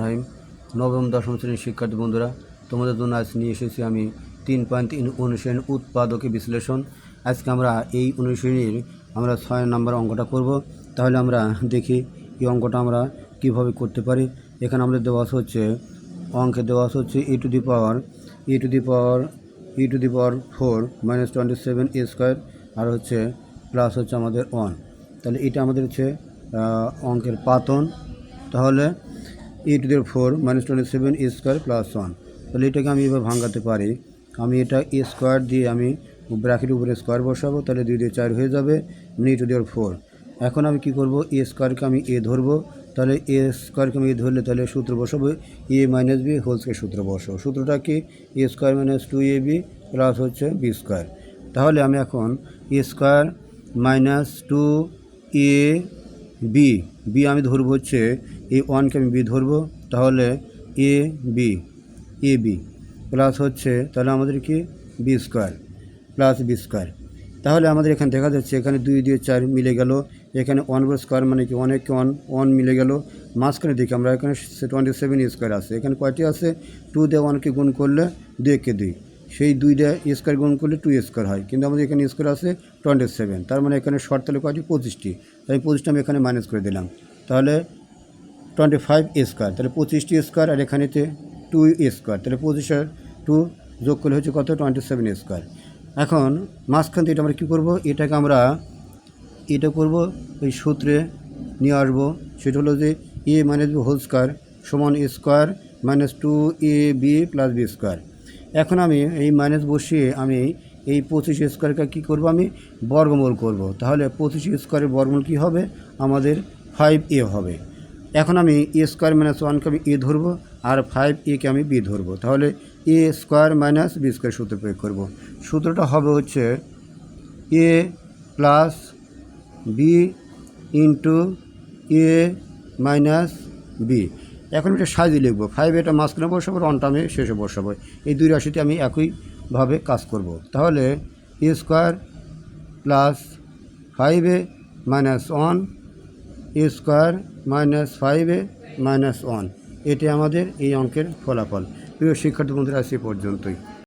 রাহিম নবম দশম শ্রেণীর শিক্ষার্থী বন্ধুরা, তোমাদের জন্য আজ নিয়ে এসেছি আমি 3.3 অনুশীলন উৎপাদকে বিশ্লেষণ। আজকে আমরা এই অনুশীলনীর 6 নম্বর অঙ্কটা করব। তাহলে আমরা দেখি এই অঙ্কটা আমরা কীভাবে করতে পারি। এখানে আমাদের দেওয়া হচ্ছে অঙ্কে দেওয়া হচ্ছে e to the power 4 - 27 a square আর হচ্ছে প্লাস হচ্ছে আমাদের 1। তাহলে এটা আমাদের হচ্ছে অঙ্কের পাতন। তাহলে e to the 4 - 27 a square plus 1। তাহলে এটাকে আমি এভাবে ভাঙাতে পারি। আমি এটা a স্কোয়ার দিয়ে আমি ব্র্যাকেটের উপরে স্কোয়ার বসাবো, তাহলে 2 দিয়ে 4 হয়ে যাবে e টু দি 4। এখন আমি কি করব, a স্কোয়ারকে আমি a ধরবো। তাহলে a স্কোয়ারকে আমি ধরলে তাহলে সূত্র বসাবো a minus b whole square সূত্র বসাবো। সূত্রটা কি a square minus 2ab plus হচ্ছে b স্কোয়ার। তাহলে আমি এখন a স্কোয়ার মাইনাস 2ab আমি ধরবো হচ্ছে এই 1কে আমি বি ধরবো। তাহলে এ বি প্লাস হচ্ছে তাহলে আমাদের কি b square plus b square. তাহলে আমাদের এখানে দেখা যাচ্ছে এখানে 2 দিয়ে 4 মিলে গেল, এখানে 1 স্কোয়ার মানে কি 1 মিলে গেল। মাঝখানে দেখি আমরা এখানে 27 স্কোয়ার আছে, এখানে কয়টি আছে 2 দিয়ে 1কে গুণ করলে 2 কে 2, সেই 2 দিয়ে স্কোয়ার গুণ করলে 2 স্কোয়ার হয়, কিন্তু আমাদের এখানে স্কোয়ার আছে 27, তার মানে এখানে শর্ট তাহলে কয়টি 25টি। তাই 25টা আমি এখানে মাইনাস করে দিলাম। তাহলে 25 স্কোয়ার, তাহলে 25টি স্কোয়ার, আর এখানেতে 2 স্কোয়ার, তাহলে 25 আর 2 যোগ করলে হচ্ছে কত 27 স্কোয়ার। এখন মাঝখান থেকে আমরা কী করবো, এটাকে আমরা এটা করব ওই সূত্রে নিয়ে আসবো। সেটা হলো যে a minus b whole square সমান a square minus 2ab plus b square. এখন আমি এই মাইনাস বসিয়ে আমি এই 25 স্কোয়ারকে কী করবো, আমি বর্গমূল করব। তাহলে 25 স্কোয়ারের বর্গমূল কী হবে, আমাদের 5a হবে। এখন আমি এ স্কোয়ার মাইনাস 1কে আমি এ ধরবো আর 5a-কে আমি বি ধরবো। তাহলে এ স্কোয়ার মাইনাস বি স্কোয়ার সূত্র প্রয়োগ করব। সূত্রটা হবে হচ্ছে এ প্লাস বি ইন্টু এ মাইনাস বি। এখন এটা সাজিয়ে লিখবো, 5 এটা মাঝখানে বসাবো, 1টা আমি শেষে বসাবো। এই দুই রাশিতে আমি একইভাবে কাজ করব। তাহলে এ স্কোয়ার প্লাস 5a মাইনাস 1 এ স্কোয়ার মাইনাস 5a মাইনাস 1, এটি আমাদের এই অঙ্কের ফলাফল। প্রিয় শিক্ষার্থী বন্ধুরা, আজ এ পর্যন্তই।